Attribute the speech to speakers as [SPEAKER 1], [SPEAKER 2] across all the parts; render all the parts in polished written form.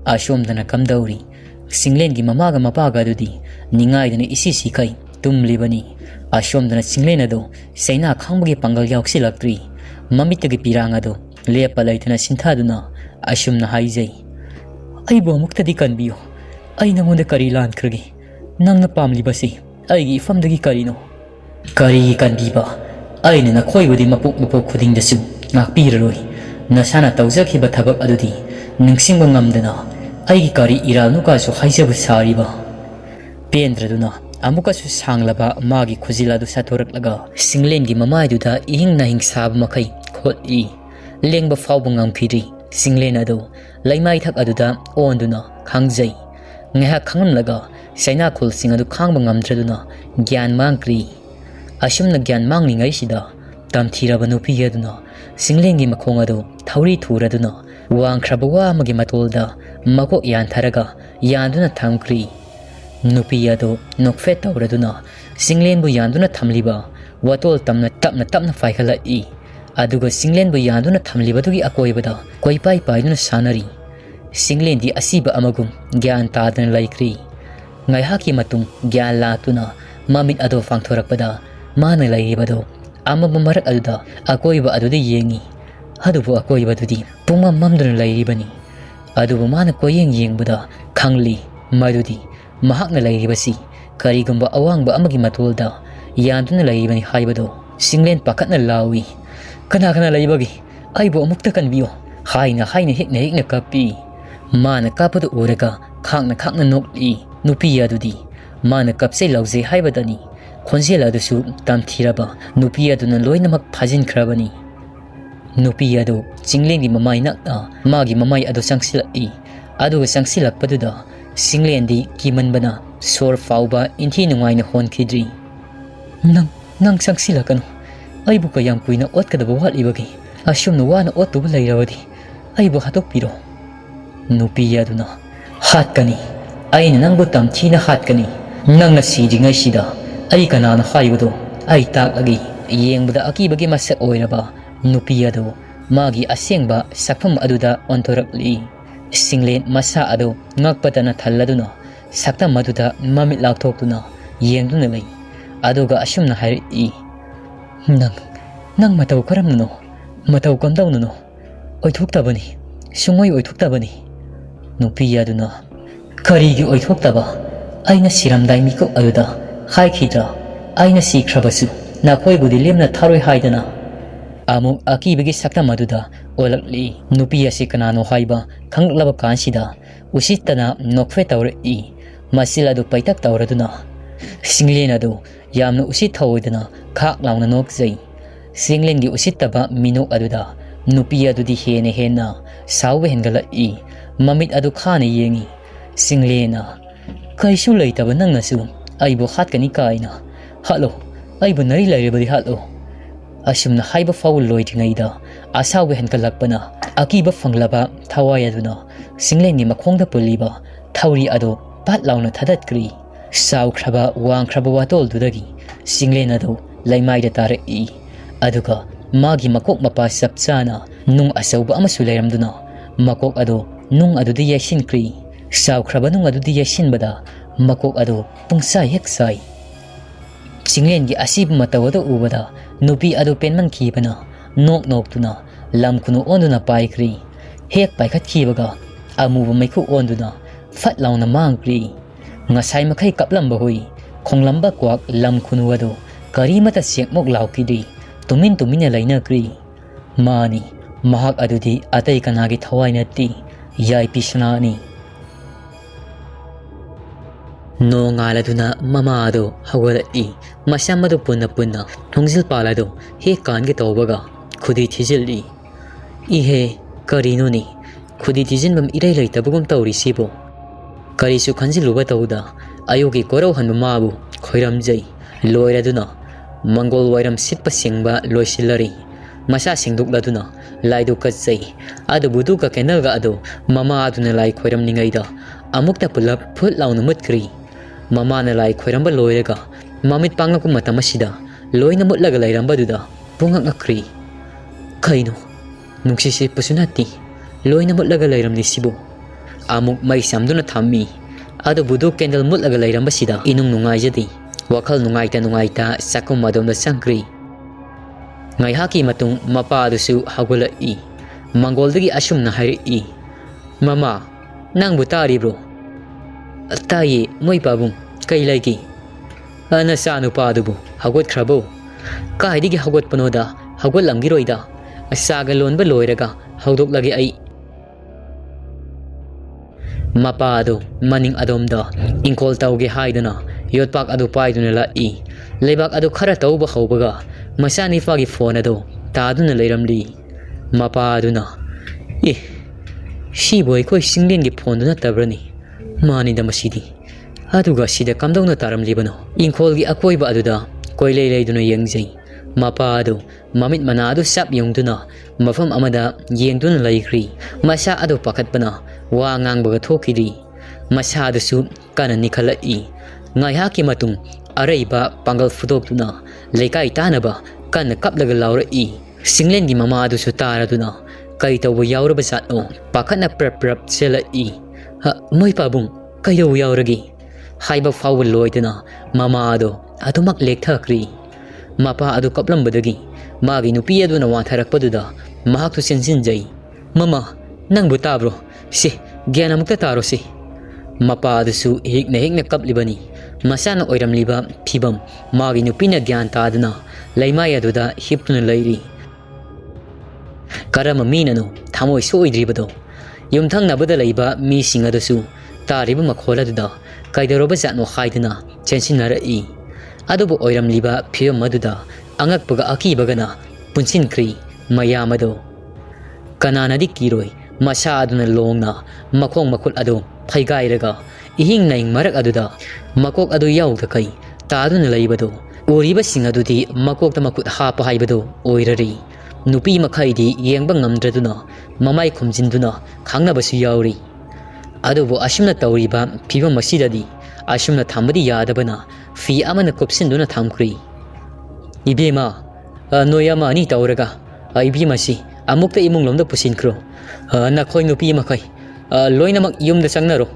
[SPEAKER 1] ashomdana kamdauri singlen gi mamaga mapaga adudi ningaidana isi sikai tumlibani ashomdana singlen ado saina khangbugi pangal yauksilakri mamitagi pirang ado lepa laitana sinthaduna ashumna haijai aibo amuktadi kanbiyo ai nangonda kari lankragi nangna pamlibasi aigi ifamdagi karino kari kanbiba aina nakhoibudi mapuk khudingdasu ngakpiraroi nasana tawjakhiba thabak adudi ningsingba ngamdana aigi kari iranukasu haijabu sariba pendraduna amukasu sanglaba magi khujiladu satoraklaga singlengi mamaiduda ihing nahing sab makai khoti lengba fawba ngamkhiri singlen ado laimai thak aduda onduna khangjai ngeha khangamlaga saina khul singadu khangba ngamdraduna gyan mangkri ashumna gyan mangningai sida tamthiraba nupi aduna singlengi makhong ado thauri thuraduna wangkhrabawa magi matolda mako yan tharaga yanduna thamkri nupi ado nokfet tawraduna singlenbu yanduna thamliba watol tapna faikhala I aduga singlenbu yanduna thamlibadugi akoibada koipai paiduna sanari singlen di asiba amagum gyan tadana laikri ngai haki matung gyan latuna mamit ado fangthorakpada mana laibado amaba marak aduda akoiba aduda yengi adubu akoiba dudi puma mamduna laibani adubu mana koyeng yengbuda khangli madudi mahakna laibasi karigumba awangba amagi matolda yanduna laibani haibado singlen pakatna lawi kana laibagi aibo amukta kanbiyo haina hekna kapi mana kapadu uraga khangna nokli nupi adudi mana kapse lauze haibadani khonjela adusu tamthiraba nupi aduna loinamak phajin khrabani nupi adu singlengi mamai nakna magi mamai adu sangsilai aduga sangsilakpaduda singlendi kimanbana sor fauba inthi nungaina honkhidri nang sangsilakanu aibu kayam kuina otkadaba watlibagi ashumna wana otuba lairabadi aibu hatokpiro nupi aduna hatkani aina nangbu tamthina hatkani nangna sidingai sida ai kanana haibado ai taklagi yengbada akibagi masak oiraba nupi ado magi asengba sakpham aduda ontorakli singlen masa ado ngakpatana thalladuna sakta maduda mamit laktokuna yengduna lei aduga ashumna hairi nang matau karamnuno matau kamdaununo oithoktabani sungoi oithoktabani nupi aduna karigi oithokhtaba aina siramdai mikok aduda haikidra aina sikhrabasu nakoibudi lemna tharoi haidana amuk akibagi sakta maduda olakli nupi ase kanano haiba khanglaba kansida usitana nokfe tawri masiladu paitak tawraduna singlen adu yamna usit thawoidana khak launa nokjai singlengi usittaba minok aduda nupi adudi hena sawe hengalai mamit adu khane yengi singlena kaisu leitaba nangnasu aibo hatkani kaina halo aibo nari lairebadi halo asumna haiba faul loitingaida asawe henkalakpana akiba fanglaba thawai aduna singlengi makhongda puliba thauri ado pat launa thadatkri saukraba wangkraba watol dudagi singlen ado laimaida tarei aduga magi makok mapa sapchana nung asauba amasu lairamduna makok ado nung adudi yashinkri saukraba nung adudi yashinbada makok ado pungsai heksai singlengi asib matawado ubada nupi ado penman kibana nok tuna lamkunu onduna paikri hek paikat kibaga amuba maiku onduna fat launa mangkri ngasai makai kaplamba hoi khonglamba kwak lamkunu ado karimata sekmok laukidri tumin laina kri mani mahak adudi atai kanagi thawai natti Yaipisana ni no ngaladuna mama ado hawalai masamadu punna thongsil palado he kange tawbaga khudi thijilli ihe karino ni khudi thijinbam irai leitabugum tawri sibo karisu khanjiluba tawda ayogi korau hanbu mabu khoiramjai loiraduna mangol wairam sitpa singba loisilari masa singdukladuna laidu katsai adu budu ka kenaga adu mama aduna lai khoiram ningaida amukta pulap phut launu mutkri mama na lai khoiramba loiraga mamit pangaku matamasida loina mutlaga lairamba duda pungak akri kaino nuksisi pasunati loina mutlaga lairam ni sibo amuk mai samduna thammi adu budu candle mutlaga leirambasida inung nungaijadi wakhal nungaita sakum madomda sangkri ngai haki matung mapa adusu hagula I mangoldagi asumna hairi mama nang butari bro tayi moi pabung kai laiki ana sanu padubu hagot khrabo kaidigi hagot panoda hagot lamgiroida asaga lonba loiraga haudok lagi ai mapa adu maning adomda inkol tauge haiduna yotpak adu paiduna la I lebak adu khara tauba haubaga masani fagi phone adu taduna leiramli mapa aduna shi boy koi singlen gi phone na tabrani mani da masidi aduga sida kamdongna taramlibano inkol gi akoi ba aduda koi lei leiduna yengjai mapa adu mamit mana adu sap yongduna mafam amada yengduna laikri masa adu pakatbana wa ngangbaga thokiri masa adu su kana nikhala I ngai haki matung areiba pangal fudokduna leikai tanaba kana kaplaga laura I singlen gi mama adu su taraduna kai tawbo yauraba satno pakana prap sela I moi pabung kai do yauragi haiba fawul loidana mama adu adumak lekthakri mapa adu kaplambadagi magi nupi aduna watharakpaduda mahaktu sensinjai mama nangbu tabro se gyanamukta taro se mapa adusu hikna kaplibani masana oiramliba phibam magi nupina gyan taduna leimai aduda hiptuna leiri karama minanu thamoi soidribado yumthang nabada leiba mi singadusu tariba makholadda kaidoroba zatno haiduna chensinara I adubu oiramliba phiyam maduda angakpaga akibagana punsinkri mayamado kananadi kiroi masa aduna longna makhong makul adu phaigairaga ihing naing marak aduda makok adu yauda kai taduna leibado uriba singadudi makokta makut hapa haibado oirari nupi makhaidi yengba ngamdraduna mamai khumjinduna khangnabasu yauri adubu ashimna tawriba phibam masidadi ashimna thambadi yadabana fi amana kopsinduna thamkri ibema noyama ani tawraga ibima si amukta imung lomda pusinkro nakhoi nupi makai loinamak yumda sangnaro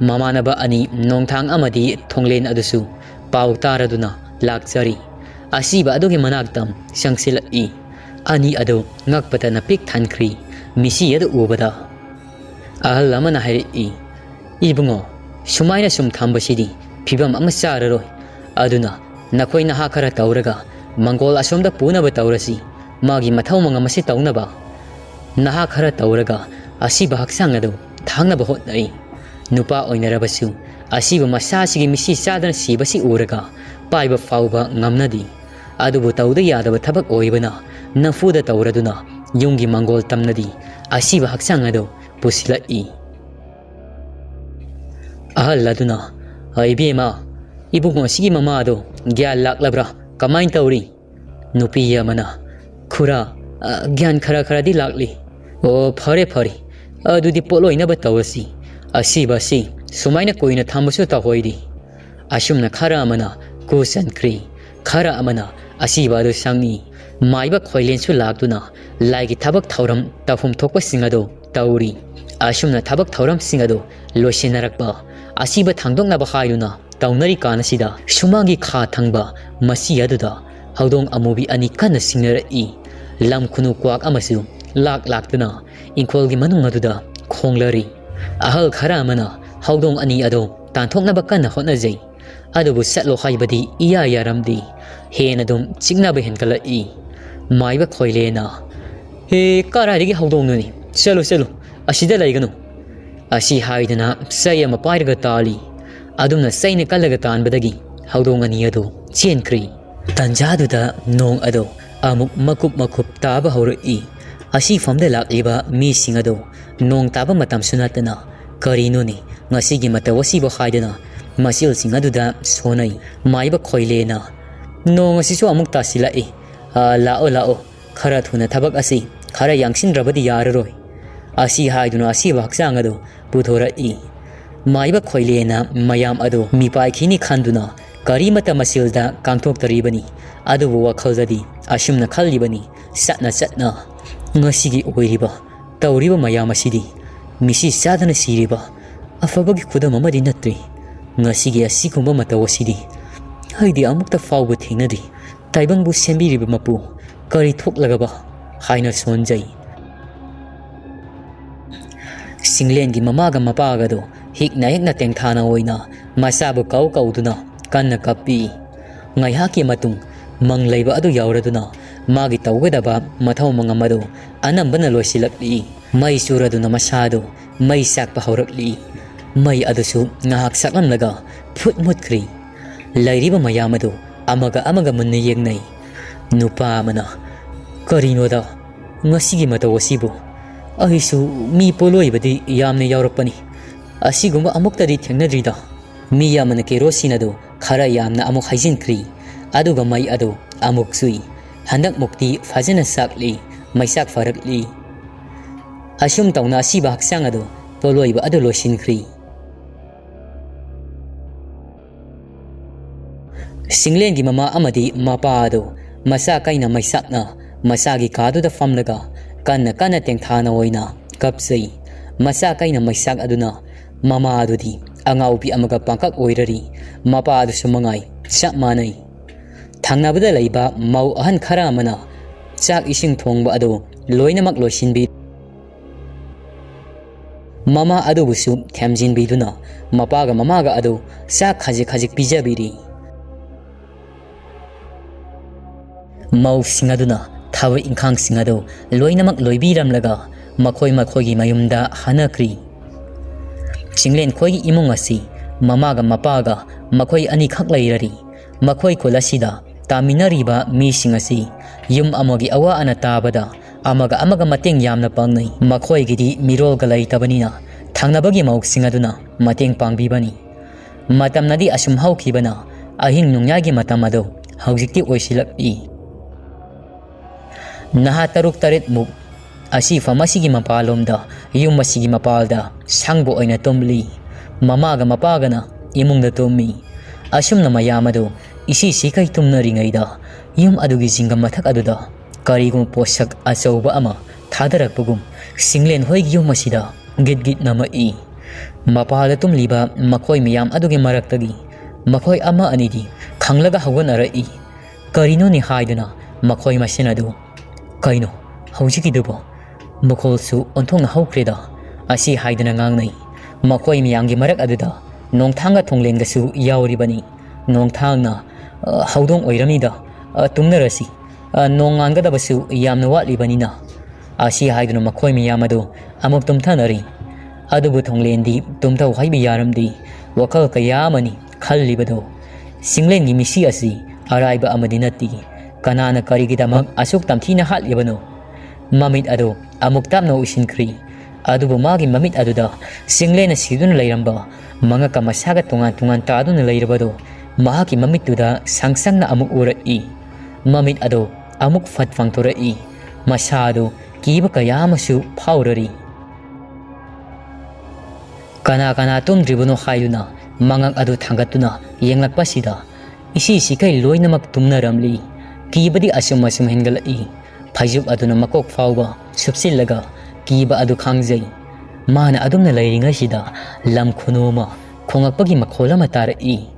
[SPEAKER 1] mamanaba ani nongthang amadi thonglen adusu pau taraduna lakchari asiba adugi manaktam sangsil I ani adu ngakpata na pik thankri misi adu ubada ahal amana hai I ibungo sumaina sum thambasidi phibam ama sararoi aduna nakhoi na hakara tauraga mangol asomda punaba taurasi magi mathau mangamasi taunaba naha khara tauraga asiba hakchang adu thangnaba hotnai nupa oinarabasu asiba masasigi misi sadana sibasi uraga paiba fauba ngamnadi adubu tauda yadaba thabak oibana nafuda tauraduna yungi mangol tamnadi asiba hakchang adu pusila I ahaladuna aibema ibungo sigi mama adu gyan laklabra kamain tauri nupi yamana khura gyan khara di lakli o phare adudi poloi na batawasi asiba si sumaina koina thambasu ta hoidi asumna khara amana kusan kri khara amana asiba do sangi maiba khoilen su lakduna laigi thabak thauram tafum thokpa singado tauri asumna thabak thauram singado loisinarakpa asiba thangdong na ba khailuna taunari kanasida sumangi kha thangba masi aduda haudong amubi ani kana sinara I lam khunu kwak amasu laktuna inkolgi manung aduda khonglari ahal khara amana haudong ani ado tanthokna ba kana hotnajai adubu satlo haibadi iya yaramdi henadum chingna ba henkala I maiba khoilena he kararigi haudong nuni selo asida laiganu asi haidana sayama pairaga tali adumna saina kalaga tanbadagi haudong ani ado chenkri tanjaduda nong ado amuk makup taba hori asifamda lakliba mi singado nong taba matam sunatana karinoni ngasigi matawasi ba haidana masil singaduda sonai maiba khoilena nong asisu amuk tasila lao khara thuna thabak asi khara yangsin rabadi yararoi asi haiduna asiba hakchang ado puthora I maiba khoilena mayam ado mipai khini khanduna karimata masilda kangthok taribani adu wakhaldadi ashumna khalibani satna ngasigi oiriba tawriba mayam asidi Misi sadana siriba afabagi khudam amadi natri ngasigi asigumba mataw asidi haidi amukta fawba thingnadi taibangbu sembiriba mapu kari thoklagaba haina sonjai Singlengi mamaga mapaga do hikna hekna tengthana oina masabu kau kauduna kanna kapi ngai haki matung manglaiba adu yauraduna magi tawgadaba mathau mangamado anambana loisilakli mai suraduna masado mai sakpa haurakli mai adusu ngahak saklamlaga phut mutkri lairiba mayamado amaga munna yengnai nupa amana karinoda ngasigi mataw asibu ahisu mi poloibadi yamne yaurakpani asigumba amuktadi thengnadrida mi yamana kerosinado khara yamna amuk haijinkri aduga mai adu amuk sui handak mukti fajana sakli maisak farakli asum tawna asiba hakchang adu poloiba adu loisinkri Singlengi mama amadi mapa adu masa kaina maisakna masagi kaduda famlaga kana tengthana oina kapsai masa kaina maisak aduna mama adudi angaupi amaga pangkak oirari mapa adu sumangai chak manai thangnabada laiba mau ahan khara amana chak ising thongba adu loinamak loisinbi mama adu busu thamjin biduna mapaga mamaga adu chak khajik pijabiri mau singaduna thawa ingkhang singado loinamak loibiramlaga makhoi mayumda hanakri Chinglen khoi imung asi mamaga mapaga makhoi ani khak lairari makhoi kolasida taminariba mi singasi yum amogi awa ana tabada amaga mateng yamna pangnai makhoi gidi mirol galai tabanina thangnabagi mauk singaduna mateng pangbibani matamnadi asum haukhibana ahing nungyagi matamado haujikti oisilakpi Naha taruk tarit muk asifamasi mapalomda yung masigi mapalda sangbo oina tomli mamaga mapagana imungda tommi asum na mayamado isi sikay tumnaringaida yung adugi singa mathak aduda karigong posak asawba ama thadarakpagum singlen hoig yung masida git na mai mapala tumliba makoy miyam adugi maraktagi makoy ama anidi khanglaga hawan arai karino ni haiduna makoy masinadu Kaino, haujikidubo mukolsu onthongna haukreda asi haidana ngangnai makoi miyamgi marak aduda nongthanga thonglengasu yauribani nongthangna haudong oiramida tumnarasi nongangadabasu yamna watlibanina asi haiduna makoi miyamado amuk tumthanari adubu thonglendi tumthau haibi yaramdi wakal kayamani khallibado singlengi misi asi araiba amadi natti kanana karigidamak asuk tamthina hatlibano mamit adu amuk tamno usinkri adubu magi mamit aduda singlena siduna lairamba manga kamasaga tungan taduna lairabado mahaki mamit tuda sangsangna amuk urai mamit adu amuk fatfang torai masadu kiba kayamasu phaurari kana tumdribuno hailuna mangak adu thangatuna yenglakpasida isi sikai loinamak tumnaramli Kibadi asum hengalai phajub aduna makok fawba subsillaga kiba adu khangjai mana adumna lairinga sida lam khunuma khongakpagi makhola matarai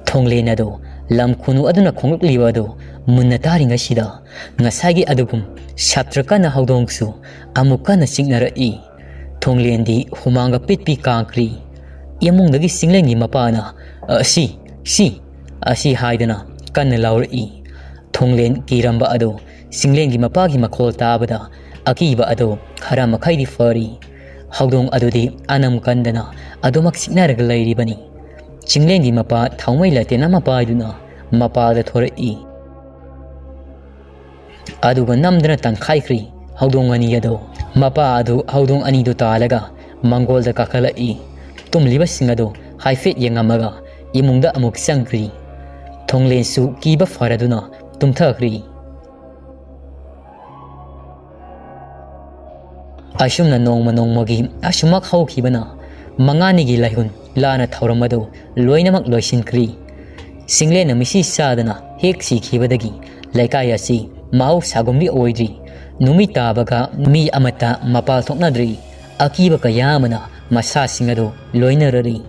[SPEAKER 1] thonglena do lam khunu aduna khongakliba do munna taringa sida ngasagi adugum saptrakana haudongsu amukana signarai thonglendi humanga pitpi kankri yamungdagi singlengi mapana asi haidana kanna laurai Thonglen kiramba ado singlengi mapagi makhol tabada akiba ado khara makhaidi fari haudong adudi anam kandana adomak signaraga lairibani chinglengi mapa thaumai latena mapa iduna mapa da thorai aduga namdana tangkhaikri haudong ani ado mapa adu haudong ani do talaga mangol da kakalai tumliba singado haifet yengamaga imungda amuk sangkri thonglen su kiba faraduna tumthakri asumna nongmagi asumak haukhibana manganigi laihun lana thauramado loinamak loisinkri singlena misi sadana hek sikhibadagi laikai asi mau sagumli oidri numi tabaga mi amata mapal thoknadri ꯑꯀꯤꯕ ꯀꯌꯥ ꯑꯃꯅ ꯃꯁꯥꯁꯤꯡ ꯑꯗꯨ ꯂꯣꯏꯅꯔꯔꯤ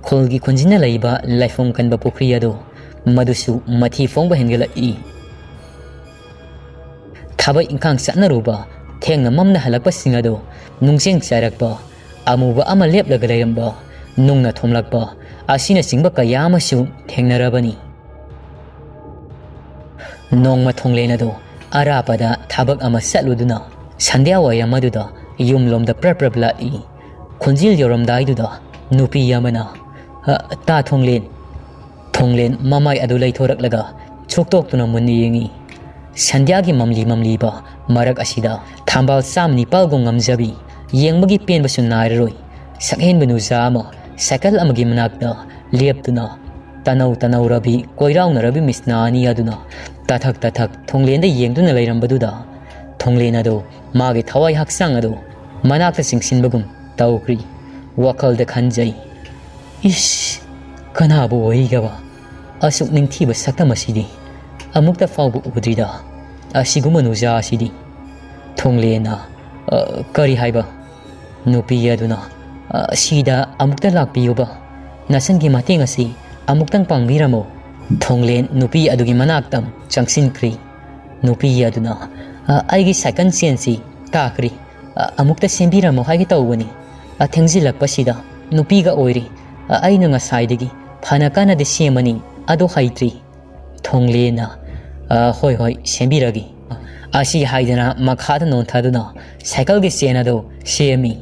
[SPEAKER 1] ꯈꯨꯜꯒꯤ ꯈꯨꯟꯖꯤꯟꯅ ꯂꯩꯕ ꯂꯥꯏꯐꯝ ꯀꯟꯕ ꯄꯨꯈ꯭ꯔꯤ ꯑꯗꯨ ꯃꯗꯨꯁꯨ ꯃꯊꯤ ꯐꯣꯡꯕ ꯍꯦꯟꯒꯠꯂꯛꯏ ꯊꯕꯛ ꯏꯪꯈꯥꯡ ꯆꯠꯅꯔꯨꯕ ꯊꯦꯡꯅ ꯃꯝꯅ ꯍꯜꯂꯛꯄꯁꯤꯡ ꯑꯗꯨ ꯅꯨꯡꯖꯦꯡ ꯆꯥꯏꯔꯛꯄ ꯑꯃꯨꯕ ꯑꯃ ꯂꯦꯞꯂꯒ ꯂꯩꯔꯝꯕ ꯅꯨꯡꯅ ꯊꯣꯝꯂꯛꯄ ꯑꯁꯤꯅꯆꯤꯡꯕ ꯀꯌꯥ ꯑꯃꯁꯨ ꯊꯦꯡꯅꯔꯕꯅꯤ ꯅꯣꯡꯃ ꯊꯣꯡꯂꯦꯟ ꯑꯗꯨ ꯑꯔꯥꯞꯄꯗ ꯊꯕꯛ ꯑꯃ ꯆꯠꯂꯨꯗꯨꯅ ꯁꯟꯙ꯭ꯌꯥ ꯋꯥꯏꯔꯝ ꯑꯗꯨꯗ ꯌꯨꯝꯂꯣꯝꯗ ꯄ꯭ꯔꯞ ꯂꯥꯛꯏ ꯈꯣꯟꯖꯦꯜ ꯌꯧꯔꯝꯗꯥꯏꯗꯨꯗ ꯅꯨꯄꯤ ꯑꯃꯅ ꯇꯥ ꯊꯣꯡꯂꯦꯟ ꯃꯃꯥꯏ ꯑꯗꯨ ꯂꯩꯊꯣꯔꯛꯂꯒ ꯁꯣꯛꯇꯣꯛꯇꯨꯅ ꯃꯨꯟꯅ ꯌꯦꯡꯉꯤ ꯁꯟꯙ꯭ꯌꯥꯒꯤ ꯃꯝꯂꯤꯕ ꯃꯔꯛ ꯑꯁꯤꯗ ꯊꯝꯕꯥꯜ 19 ꯉꯝꯖꯕꯤ ꯌꯦꯡꯕꯒꯤ ꯄꯦꯟꯕꯁꯨ ꯅꯥꯏꯔꯔꯣꯏ ꯁꯛꯍꯦꯟꯕ ꯅꯨꯖꯥ ꯑꯃ ꯁꯥꯏꯀꯜ ꯑꯃꯒꯤ ꯃꯅꯥꯛꯇ ꯂꯦꯞꯇꯨꯅ ꯇꯅꯧꯔꯕꯤ ꯀꯣꯏꯔꯥꯎꯅꯔꯕꯤ ꯃꯤꯁꯅꯥ ꯑꯅꯤ ꯑꯗꯨꯅ ꯇꯊꯛ ꯊꯣꯡꯂꯦꯟꯗ ꯌꯦꯡꯗꯨꯅ ꯂꯩꯔꯝꯕꯗꯨꯗ ꯊꯣꯡꯂꯦꯟ ꯑꯗꯨ ꯃꯥꯒꯤ ꯊꯋꯥꯏ ꯍꯛꯆꯥꯡ ꯑꯗꯨ ꯃꯅꯥꯛꯇ ꯆꯤꯡꯁꯤꯟꯕꯒꯨꯝ ꯇꯧꯈ꯭ꯔꯤ ꯋꯥꯈꯜꯗ ꯈꯟꯖꯩ ꯏꯁ ꯀꯅꯥꯕꯨ ꯑꯣꯏꯒꯕ ꯑꯁꯨꯛ ꯅꯤꯡꯊꯤꯕ ꯁꯛꯇꯝ ꯑꯁꯤꯗꯤ ꯑꯃꯨꯛꯇ ꯐꯥꯎꯕ ꯎꯗ꯭ꯔꯤꯗ ꯑꯁꯤꯒꯨꯝꯕ ꯅꯨꯖꯥ ꯑꯁꯤꯗꯤ ꯊꯣꯡꯂꯦꯟꯅ ꯀꯔꯤ ꯍꯥꯏꯕ ꯅꯨꯄꯤ ꯑꯗꯨꯅ ꯁꯤꯗ ꯑꯃꯨꯛꯇ ꯂꯥꯛꯄꯤꯌꯨꯕ ꯅꯆꯟꯒꯤ ꯃꯇꯦꯡ ꯑꯁꯤ ꯑꯃꯨꯛꯇꯪ ꯄꯥꯡꯕꯤꯔꯝꯃꯨ ꯊꯣꯡꯂꯦꯟ ꯅꯨꯄꯤ ꯑꯗꯨꯒꯤ ꯃꯅꯥꯛꯇ ꯆꯪꯁꯤꯟꯈ꯭ꯔꯤ ꯅꯨꯄꯤ ꯑꯗꯨꯅ ꯑꯩꯒꯤ ꯁꯥꯏꯀꯜ ꯆꯦꯟꯁꯤ ꯀꯥꯈ꯭ꯔꯤ ꯑꯃꯨꯛꯇ ꯁꯦꯝꯕꯤꯔꯝꯃꯨ ꯍꯥꯏꯒꯦ ꯇꯧꯕꯅꯤ ꯊꯦꯡꯖꯤꯜꯂꯛꯄꯁꯤꯗ ꯅꯨꯄꯤꯒ ꯑꯣꯏꯔꯤ ꯑꯩꯅ ꯉꯁꯥꯏꯗꯒꯤ ꯐꯅ ꯀꯥꯟꯅꯗꯤ ꯁꯦꯝꯃꯅꯤ ꯑꯗꯨ ꯍꯩꯇ꯭ꯔꯤ ꯊꯣꯡꯂꯦꯟꯅ ꯍꯣꯏ ꯁꯦꯝꯕꯤꯔꯒꯦ ꯑꯁꯤ ꯍꯥꯏꯗꯅ ꯃꯈꯥꯗ ꯅꯣꯟꯊꯗꯨꯅ ꯁꯥꯏꯀꯜꯒꯤ ꯆꯦꯟ ꯑꯗꯨ ꯁꯦꯝꯃꯤ